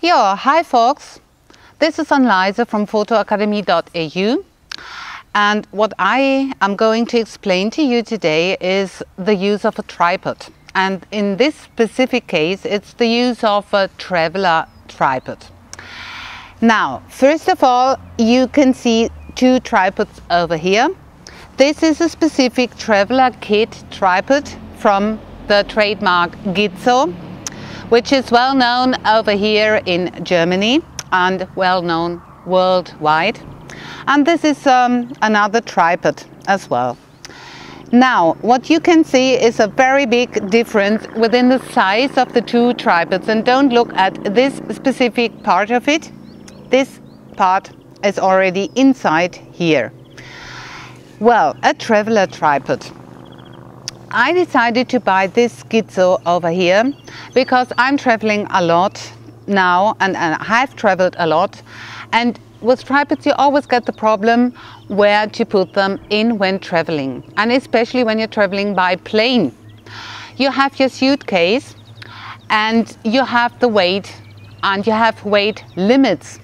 Yeah, hi folks, this is Liza from Photoakademie.eu, and what I am going to explain to you today is the use of a tripod. And in this specific case, it's the use of a traveler tripod. Now, first of all, you can see two tripods over here. This is a specific traveler kit tripod from the trademark Gitzo, which is well known over here in Germany and well known worldwide. And this is another tripod as well. Now, what you can see is a very big difference within the size of the two tripods. And don't look at this specific part of it. This part is already inside here. Well, a traveler tripod. I decided to buy this Gitzo over here because I'm traveling a lot now and I have traveled a lot, and with tripods you always get the problem where to put them in when traveling, and especially when you're traveling by plane. You have your suitcase and you have the weight and you have weight limits.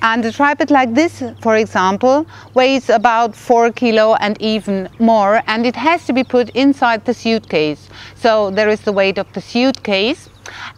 And a tripod like this, for example, weighs about 4 kilo and even more, and it has to be put inside the suitcase. So there is the weight of the suitcase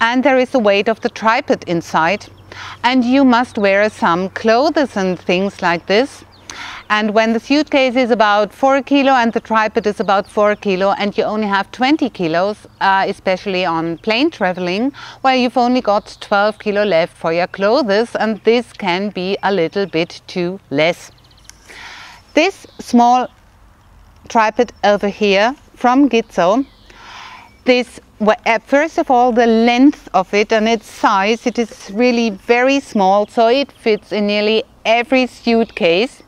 and there is the weight of the tripod inside, and you must wear some clothes and things like this. And when the suitcase is about 4 kilo and the tripod is about 4 kilo and you only have 20 kilos, especially on plane traveling, well, you've only got 12 kilo left for your clothes, and this can be a little bit too less. This small tripod over here from Gitzo, first of all, the length of it and its size, it is really very small, so it fits in nearly every suitcase.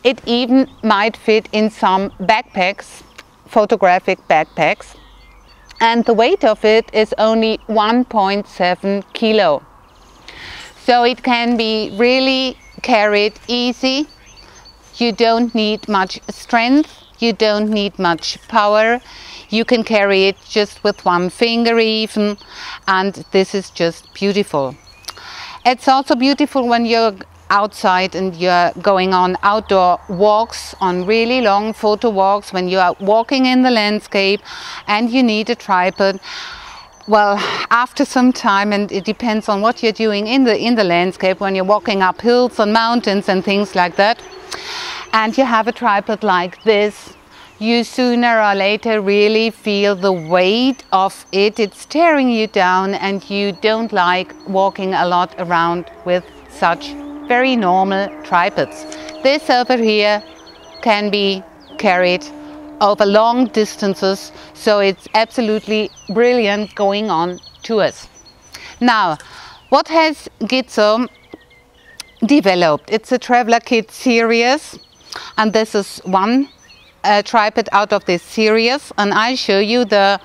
It even might fit in some backpacks, photographic backpacks, and the weight of it is only 1.7 kilo. So it can be really carried easy. You don't need much strength, you don't need much power. You can carry it just with one finger even, and this is just beautiful. It's also beautiful when you're outside and you're going on outdoor walks, on really long photo walks, when you are walking in the landscape and you need a tripod. Well, after some time, and it depends on what you're doing in the landscape, when you're walking up hills and mountains and things like that, and you have a tripod like this, you sooner or later really feel the weight of it. It's tearing you down, and you don't like walking a lot around with such very normal tripods. This over here can be carried over long distances, so it's absolutely brilliant going on tours. Now, what has Gitzo developed? It's a traveler kit series, and this is one tripod out of this series, and I'll show you the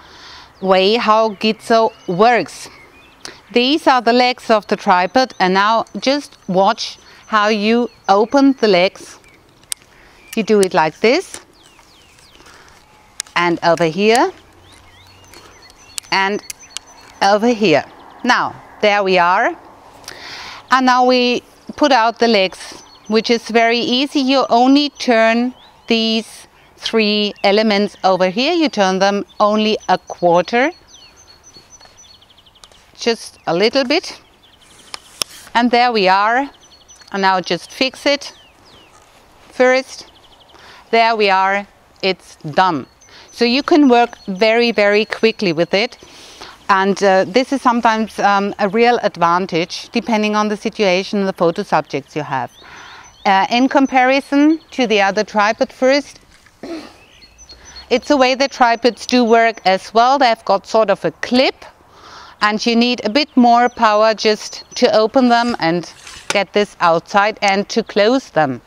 way how Gitzo works. These are the legs of the tripod, and now just watch how you open the legs. You do it like this, and over here, and over here. Now, there we are. And now we put out the legs, which is very easy. You only turn these three elements over here. You turn them only a quarter, just a little bit, and there we are. And now just fix it first. There we are, it's done. So you can work very, very quickly with it, and this is sometimes a real advantage depending on the situation, the photo subjects you have. In comparison to the other tripod, first, it's the way the tripods do work as well. They've got sort of a clip, and you need a bit more power just to open them and get this outside and to close them.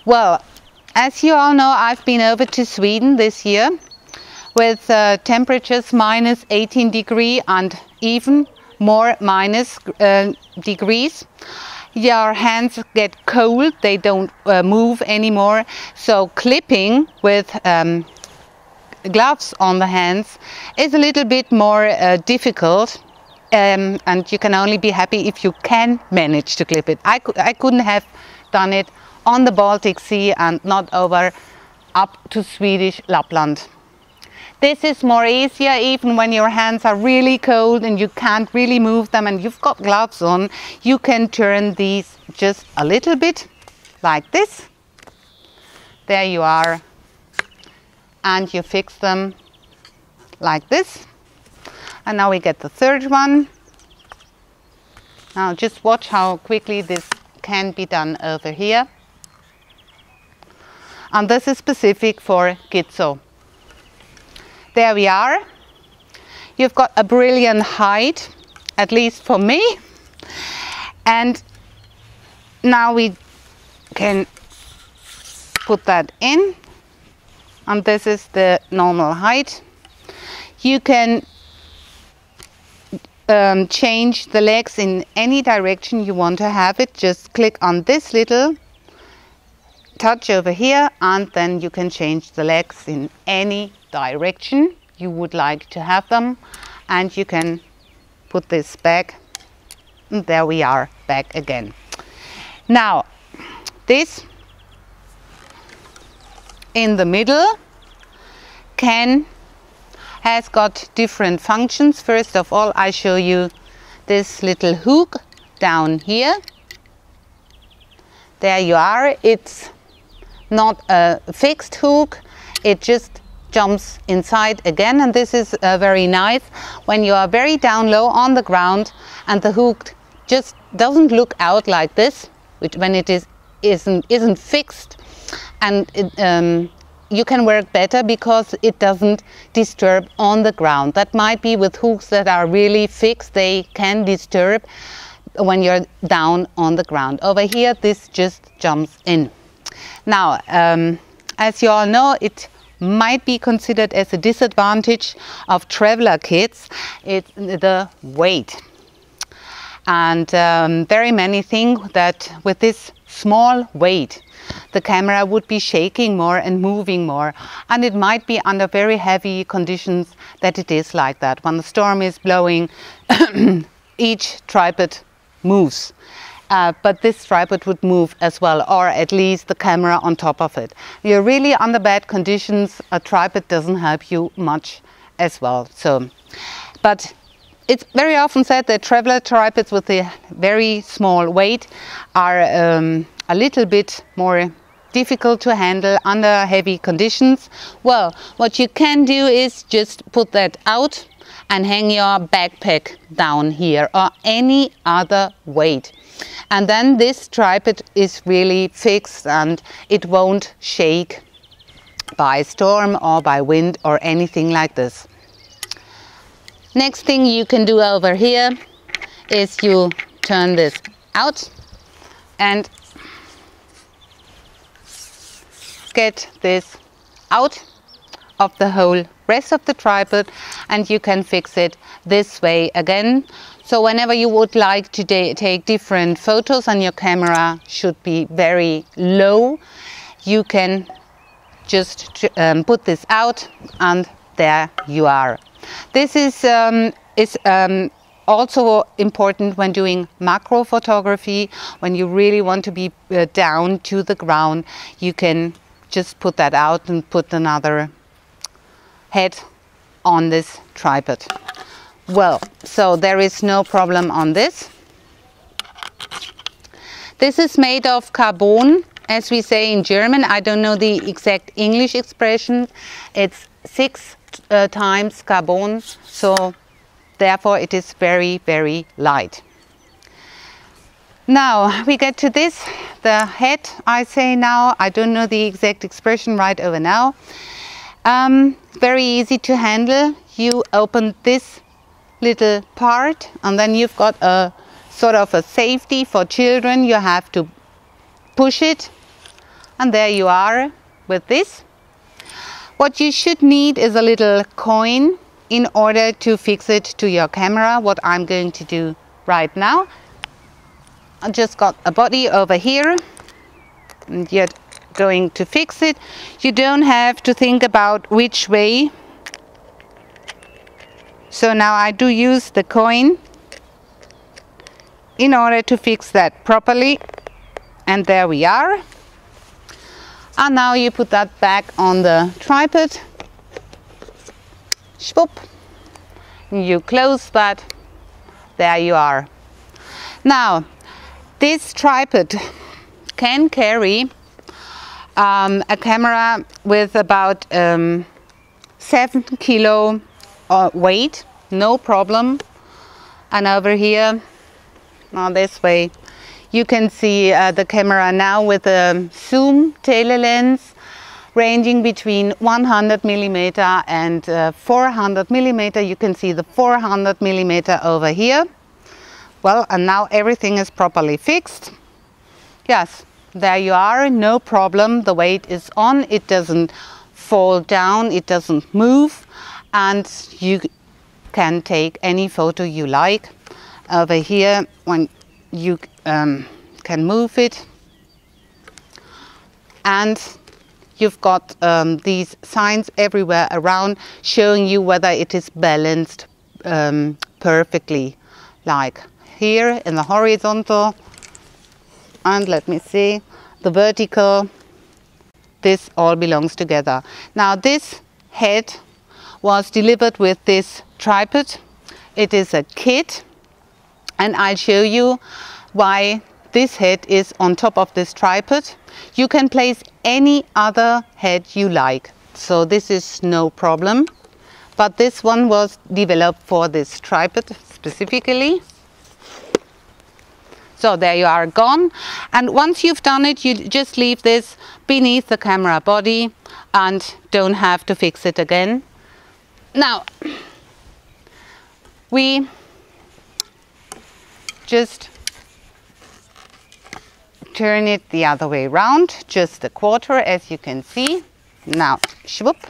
Well, as you all know, I've been over to Sweden this year with temperatures minus 18 degrees and even more minus degrees. Your hands get cold, they don't move anymore, so clipping with gloves on the hands is a little bit more difficult and you can only be happy if you can manage to clip it. I couldn't have done it on the Baltic Sea and not over up to Swedish Lapland. This is more easier even when your hands are really cold and you can't really move them and you've got gloves on. You can turn these just a little bit like this. There you are. And you fix them like this. And now we get the third one. Now just watch how quickly this can be done over here. And this is specific for Gitzo. There we are. You've got a brilliant height, at least for me. And now we can put that in. And this is the normal height. You can change the legs in any direction you want to have it. Just click on this little touch over here and then you can change the legs in any direction you would like to have them, and you can put this back and there we are back again. Now this in the middle has got different functions. First of all, I show you this little hook down here. There you are. It's not a fixed hook, it just jumps inside again, and this is very nice when you are very down low on the ground and the hook just doesn't look out like this, which when it isn't fixed, and you can work better because it doesn't disturb on the ground. That might be with hooks that are really fixed, they can disturb when you're down on the ground. Over here this just jumps in. Now, as you all know, it might be considered as a disadvantage of traveler kits. It's the weight. And very many think that with this small weight, the camera would be shaking more and moving more. And it might be under very heavy conditions that it is like that. When the storm is blowing, each tripod moves. But this tripod would move as well, or at least the camera on top of it. You're really under bad conditions, a tripod doesn't help you much as well. But it's very often said that traveler tripods with a very small weight are a little bit more difficult to handle under heavy conditions. Well, what you can do is just put that out and hang your backpack down here or any other weight. And then this tripod is really fixed and it won't shake by storm or by wind or anything like this. Next thing you can do over here is you turn this out and get this out of the whole rest of the tripod, and you can fix it this way again. So whenever you would like to take different photos and your camera should be very low, you can just put this out and there you are. This is also important when doing macro photography. When you really want to be down to the ground, you can just put that out and put another head on this tripod. Well, so there is no problem on this. This is made of carbon, as we say in German. I don't know the exact English expression. It's 6 times carbon, so therefore it is very, very light. Now we get to this, the head, I say now. I don't know the exact expression right over now. Very easy to handle. You open this little part and then you've got a sort of a safety for children. You have to push it and there you are with this. What you should need is a little coin in order to fix it to your camera, what I'm going to do right now. I just got a body over here and you're going to fix it. You don't have to think about which way. So now I do use the coin in order to fix that properly, and there we are. And now you put that back on the tripod. Schwupp. You close that. There you are. Now, this tripod can carry a camera with about 7 kilo weight, no problem. And over here, now this way, you can see the camera now with a zoom telelens ranging between 100 millimeter and 400 millimeter. You can see the 400 millimeter over here. Well, and now everything is properly fixed. Yes, there you are, no problem. The weight is on, it doesn't fall down, it doesn't move, and you can take any photo you like. Over here, when you can move it, and you've got these signs everywhere around showing you whether it is balanced perfectly, like here in the horizontal, and let me see, the vertical. This all belongs together. Now this head was delivered with this tripod. It is a kit, and I'll show you why this head is on top of this tripod. You can place any other head you like, so this is no problem. But this one was developed for this tripod specifically. So there you are, gone. And once you've done it, you just leave this beneath the camera body and don't have to fix it again. Now, we just turn it the other way around, just a quarter, as you can see. Now, schwupp.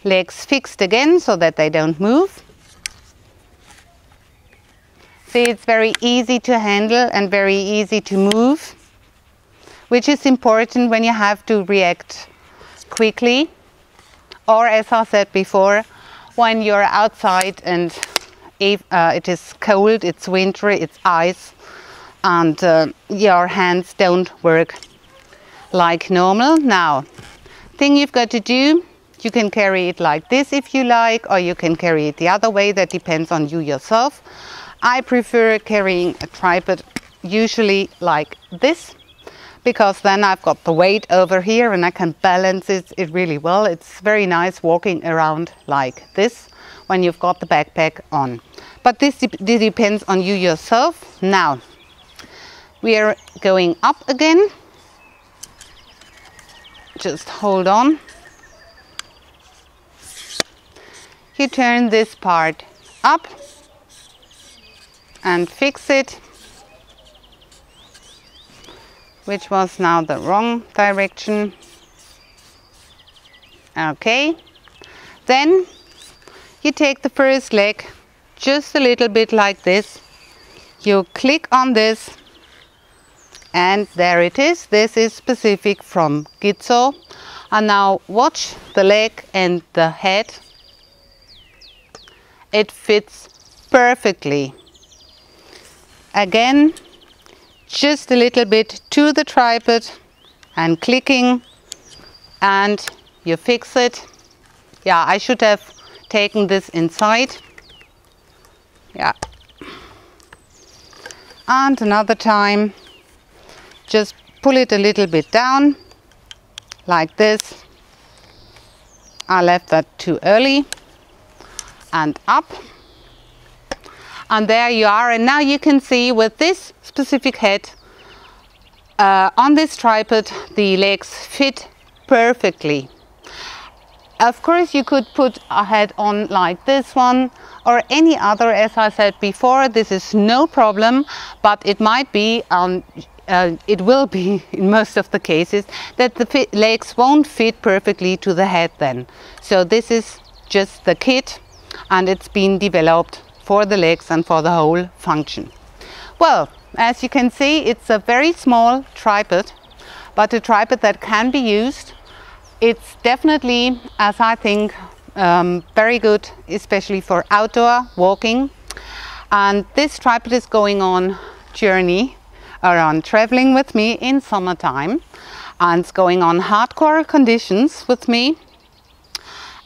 Legs fixed again so that they don't move. See, it's very easy to handle and very easy to move, which is important when you have to react quickly, or as I said before, when you're outside and it is cold, it's winter, it's ice, and your hands don't work like normal. Now, thing you've got to do, you can carry it like this if you like, or you can carry it the other way. That depends on you yourself. I prefer carrying a tripod usually like this, because then I've got the weight over here and I can balance it really well. It's very nice walking around like this when you've got the backpack on. But this depends on you yourself. Now, we are going up again. Just hold on. You turn this part up and fix it, which was now the wrong direction. Okay, then you take the first leg just a little bit like this, you click on this, and there it is. This is specific from Gitzo. And now watch the leg and the head. It fits perfectly. Again, just a little bit to the tripod and clicking, and you fix it. Yeah, I should have taken this inside. Yeah. And another time, just pull it a little bit down, like this. I left that too early. And up. And there you are. And now you can see with this specific head, on this tripod, the legs fit perfectly. Of course, you could put a head on like this one or any other. As I said before, this is no problem, but it might be, it will be in most of the cases, that the legs won't fit perfectly to the head then. So this is just the kit, and it's been developed for the legs and for the whole function. Well, as you can see, it's a very small tripod, but a tripod that can be used. It's definitely, as I think, very good, especially for outdoor walking. And this tripod is going on journey around traveling with me in summertime, and it's going on hardcore conditions with me.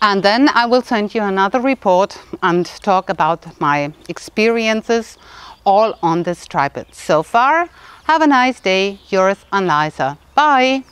And then I will send you another report and talk about my experiences all on this tripod. So far, have a nice day. Yours, Annalisa. Bye.